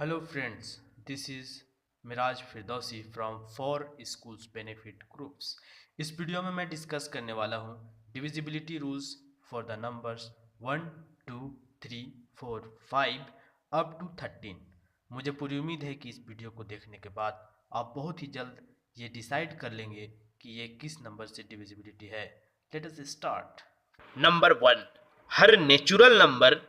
Hello friends, this is Miraj Firdausi from four schools benefit groups. इस वीडियो में मैं डिस्कस करने वाला हूँ divisibility rules for the numbers 1, 2, 3, 4, 5 up to 13। मुझे पूरी उम्मीद है कि इस वीडियो को देखने के बाद आप बहुत ही जल्द ये डिसाइड कर लेंगे कि ये किस नंबर से डिविजिबिलिटी है। Let us start. नंबर 1, हर नेचुरल नंबर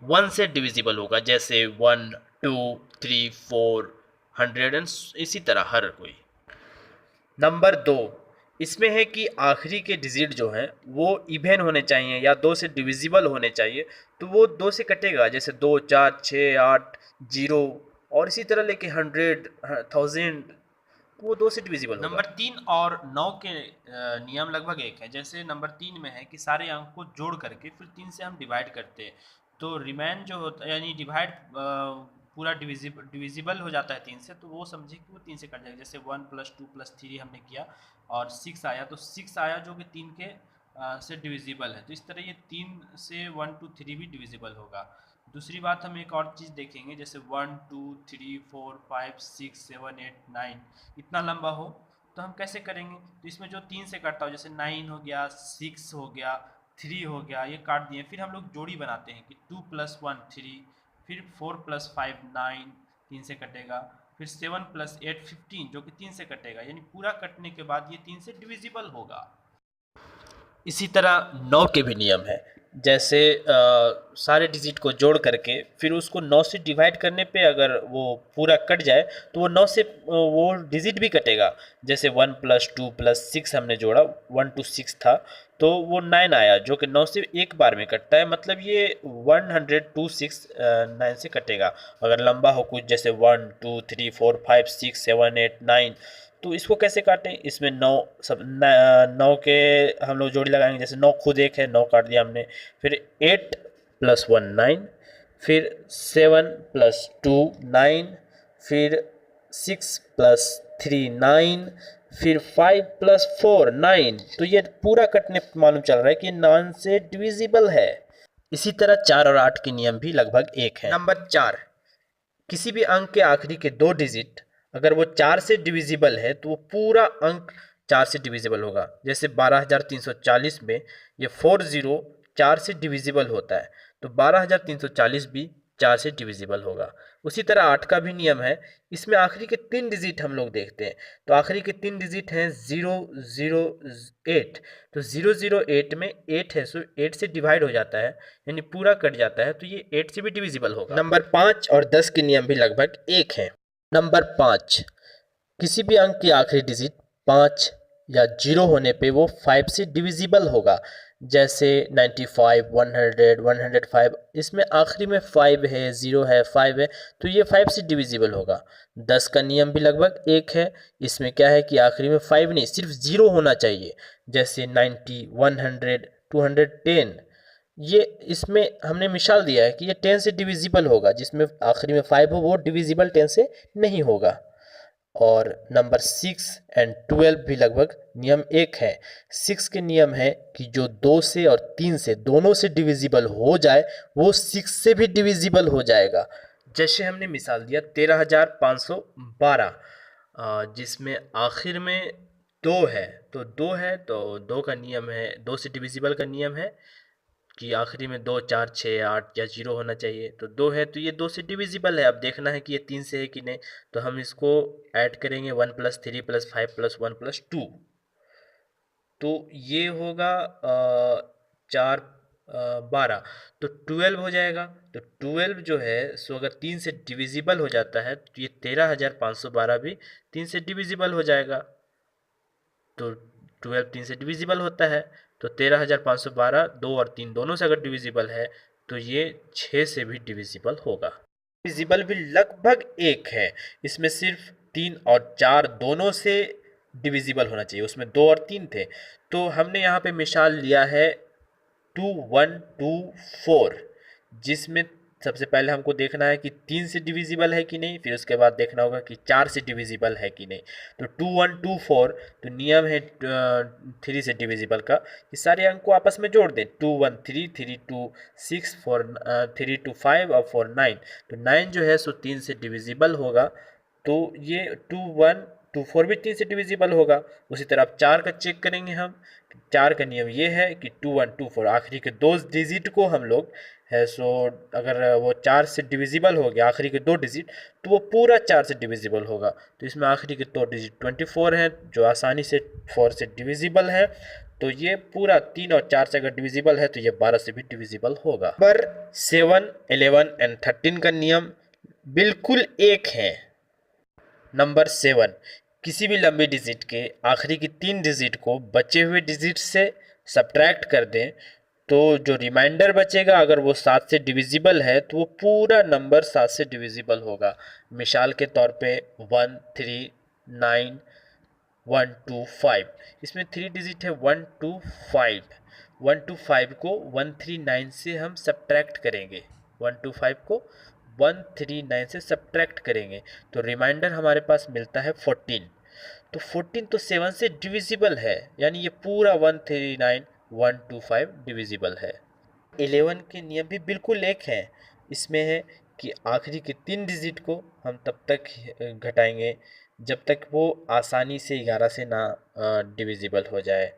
1 से डिविजिबल होगा, जैसे 1, 2, 3, 4, 100 एंड इसी तरह हर कोई। नंबर 2, इसमें है कि आखिरी के डिजिट जो हैं वो इवन होने चाहिए या 2 से डिविजिबल होने चाहिए, तो वो 2 से कटेगा, जैसे 2, 4, 6, 8, 0 और इसी तरह लेके 100, 1000, वो 2 से डिविजिबल होगा। नंबर 3 और 9 के नियम लगभग एक है। जैसे नंबर 3 में है कि सारे अंक को जोड़ करके फिर 3 से हम डिवाइड करते हैं, तो रिमेन जो होता है यानी डिवाइड पूरा डिविजिबल हो जाता है 3 से, तो वो समझे कि वो 3 से कट जाएगा। जैसे 1 + 2 + 3 हमने किया और 6 आया, तो 6 आया जो कि 3 के से डिविजिबल है। तो इस तरह ये 3 से 1, 2, 3 भी डिविजिबल होगा। दूसरी बात हम एक और चीज़ देखेंगे, जैसे 1, 2, 3, 4, 5, 6, 7, 8, 9 इतना लंबा हो तो हम कैसे करेंगे। तो इसमें जो 3 से कटता हो, जैसे 9 हो गया, 6 हो गया, 3 हो गया, ये काट दिए। फिर हम लोग जोड़ी बनाते हैं कि 2 + 1 3, फिर 4 + 5 9, 3 से कटेगा। फिर 7 + 8 15 जो कि 3 से कटेगा, यानी पूरा कटने के बाद ये 3 से डिविजिबल होगा। इसी तरह 9 के भी नियम है, जैसे सारे डिजिट को जोड़ करके फिर उसको 9 से डिवाइड करने पे अगर वो पूरा कट जाए तो वो 9 से वो डिजिट भी कटेगा। जैसे 1 + 2 + 6 हमने जोड़ा, 1 to 6 था, तो वो 9 आया जो कि 9 से एक बार में कटता है, मतलब ये 126 9 से कटेगा। अगर लंबा हो कुछ, जैसे 1, 2, 3, 4, 5, 6, 7, 8, 9, तो इसको कैसे काटें। इसमें 9 सब 9 के हम लोग जोड़ी लगाएंगे, जैसे 9 खुद एक है, 9 काट दिया हमने। फिर 8 + 1 9, फिर 7 + 2 9, फिर 6 + 3 9, फिर 5 + 4 9। तो ये पूरा कटने पे मालूम चल रहा है कि 9 से डिविजिबल है। इसी तरह 4 और 8 के नियम भी लगभग एक है। नंबर 4, किसी भी अंक के आखिरी के 2 डिजिट अगर वो 4 से डिविजिबल है तो वो पूरा अंक 4 से डिविजिबल होगा। जैसे 12340 में ये 40 4 से डिविजिबल होता है, तो 12340 भी 4 से डिविजिबल होगा। उसी तरह 8 का भी नियम है। इसमें आखिरी के 3 डिजिट हम लोग देखते हैं, तो आखिरी के 3 डिजिट हैं 008, तो 008 में 8 है, सो 8 से डिवाइड हो जाता है, यानी पूरा कट जाता है, तो ये 8 से भी डिविजिबल होगा। नंबर 5 और 10 के नियम भी लगभग एक हैं। नंबर 5, किसी भी अंक की आखिरी डिजिट 5 या 0 होने पे वो 5 से डिविजिबल होगा। जैसे 95, 100, 105, इसमें आखिरी में 5 है, 0 है, 5 है, तो ये 5 से डिविजिबल होगा। 10 का नियम भी लगभग एक है। इसमें क्या है कि आखिरी में 5 नहीं, सिर्फ 0 होना चाहिए। जैसे 90, 100, 210, ये इसमें हमने मिसाल दिया है कि ये 10 से डिविजिबल होगा। जिसमें आखिरी में 5 हो वो डिविजिबल 10 से नहीं होगा। और नंबर 6 एंड 12 भी लगभग नियम एक है। 6 के नियम है कि जो 2 से और 3 से दोनों से डिविजिबल हो जाए वो 6 से भी डिविजिबल हो जाएगा। जैसे हमने मिसाल दिया 13512, जिसमें आखिर में 2 है, तो 2 है तो 2 का नियम है, 2 से डिविजिबल का नियम है कि आखिरी में 2, 4, 6, 8 या 0 होना चाहिए, तो 2 है तो ये 2 से डिविजिबल है। अब देखना है कि ये 3 से है कि नहीं, तो हम इसको ऐड करेंगे 1 + 3 + 5 + 1 + 2, तो ये होगा 4, 12, तो 12 हो जाएगा। तो 12 जो है सो अगर 3 से डिविजिबल हो जाता है तो ये 13512 भी 3 से डिविजिबल हो जाएगा। तो 12 3 से डिविजिबल होता है, तो 13512 2 और 3 दोनों से अगर डिविजिबल है तो ये 6 से भी डिविजिबल होगा। डिविजिबल भी लगभग एक है। इसमें सिर्फ 3 और 4 दोनों से डिविजिबल होना चाहिए, उसमें 2 और 3 थे। तो हमने यहाँ पे मिसाल लिया है 2124, जिसमें सबसे पहले हमको देखना है कि 3 से डिविजिबल है कि नहीं, फिर उसके बाद देखना होगा कि 4 से डिविजिबल है कि नहीं। तो 2 1 2 4 तो नियम है 3 से डिविजिबल का कि सारे अंक को आपस में जोड़ दें। 2 1 3 3 2 6 4 3 2 5 और 4 9। तो 9 जो है सो 3 से डिविजिबल होगा। तो ये 2 1 2 4 भी 3 से डिविजिबल होगा। उसी तरह अब 4 का चेक करेंगे हम। 4 का नियम ये है कि 2 1 2 4 आखिरी के 2 डिजिट को हम लोग है सो अगर वो 4 से डिविजिबल हो गया आखिरी के 2 डिजिट, तो वो पूरा 4 से डिविजिबल होगा। तो इसमें आखिरी के 2 डिजिट 24 हैं जो आसानी से 4 से डिविजिबल है। तो ये पूरा 3 और 4 से अगर डिविजिबल है तो ये 12 से भी डिविजिबल होगा। नंबर 7 11 एंड 13 का नियम बिल्कुल एक है। नंबर 7 किसी भी लंबी डिजिट के आखिरी की 3 डिजिट को बचे हुए डिजिट से सब्ट्रैक्ट कर दें, तो जो रिमाइंडर बचेगा अगर वो 7 से डिविजिबल है तो वो पूरा नंबर 7 से डिविजिबल होगा। मिसाल के तौर पे 1 3 9 1 2 5, इसमें 3 डिजिट है 1 2 5। 1 2 5 को 139 से हम सब्ट्रैक्ट करेंगे। 1 2 5 को 139 से सब्ट्रैक्ट करेंगे तो रिमाइंडर हमारे पास मिलता है 14। तो 14 तो 7 से डिविजिबल है, यानी ये पूरा 139 125 डिविजिबल है। 11 के नियम भी बिल्कुल एक हैं। इसमें है कि आखिरी के 3 डिजिट को हम तब तक घटाएंगे जब तक वो आसानी से 11 से ना डिविजिबल हो जाए।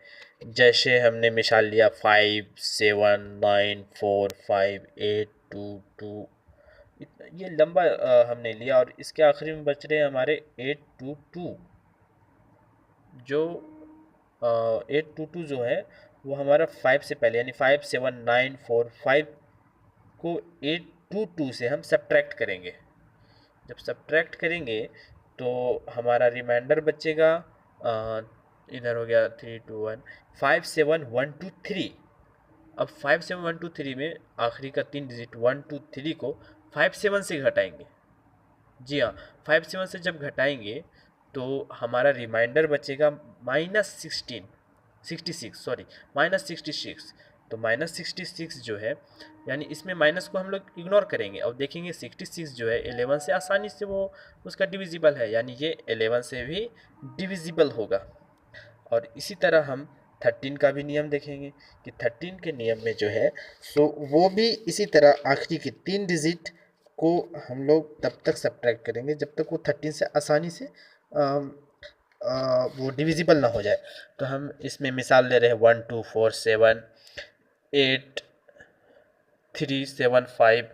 जैसे हमने मिसाल लिया 5 7 9 4 5 8 2 2, ये लंबा हमने लिया और इसके आखिरी में बच रहे हैं हमारे 8 2 2। जो 822 जो है वो हमारा 5 से पहले यानी 5 7 9 4 5 को 822 से हम सब्ट्रैक्ट करेंगे। जब सब्ट्रैक्ट करेंगे तो हमारा रिमाइंडर बचेगा इधर हो गया 3 2 1 5 7 1 2 3। अब 5 7 1 2 3 में आखिरी का 3 डिजिट 1 2 3 को 5 7 से घटाएंगे। जी हाँ, 5 7 से जब घटाएंगे तो हमारा रिमाइंडर बचेगा -66। तो -66 जो है यानी इसमें माइनस को हम लोग इग्नोर करेंगे और देखेंगे 66 जो है 11 से आसानी से वो उसका डिविजिबल है, यानी ये 11 से भी डिविजिबल होगा। और इसी तरह हम 13 का भी नियम देखेंगे कि 13 के नियम में जो है सो वो भी इसी तरह आखिरी के 3 डिजिट को हम लोग तब तक सब्ट्रैक्ट करेंगे जब तक वो 13 से आसानी से वो डिविजिबल ना हो जाए। तो हम इसमें मिसाल ले रहे हैं 1 2 4 7 8 3 7 5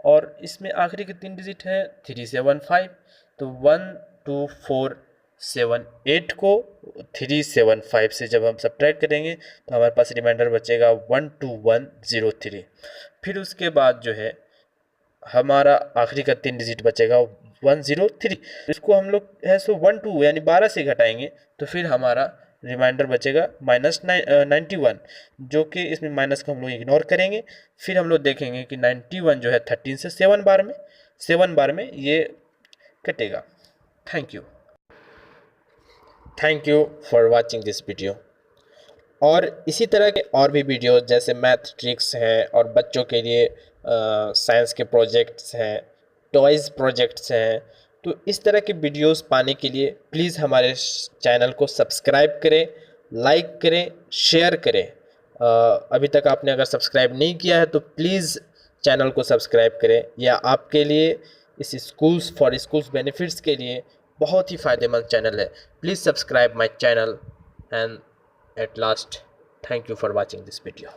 और इसमें आखिरी के 3 डिजिट हैं 3 7 5। तो 1 2 4 7 8 को 3 7 5 से जब हम सब्ट्रैक्ट करेंगे तो हमारे पास रिमाइंडर बचेगा 1 2 1 0 3। फिर उसके बाद जो है हमारा आखिरी का 3 डिजिट बचेगा 103। इसको हम लोग है सो 1 2 यानी 12 से घटाएंगे तो फिर हमारा रिमाइंडर बचेगा -91, जो कि इसमें माइनस को हम लोग इग्नोर करेंगे। फिर हम लोग देखेंगे कि 91 जो है 13 से 7 बार में ये कटेगा। Thank you for watching this video. और इसी तरह के और भी वीडियो जैसे मैथ ट्रिक्स हैं और बच्चों के लिए साइंस के प्रोजेक्ट्स हैं, टॉयज़ प्रोजेक्ट्स हैं, तो इस तरह के वीडियोस पाने के लिए प्लीज़ हमारे चैनल को सब्सक्राइब करें, लाइक करें, शेयर करें। अभी तक आपने अगर सब्सक्राइब नहीं किया है तो प्लीज़ चैनल को सब्सक्राइब करें। या आपके लिए इस स्कूल्स फॉर स्कूल्स बेनिफिट्स के लिए बहुत ही फ़ायदेमंद चैनल है। Please subscribe my channel and at last thank you for watching this video।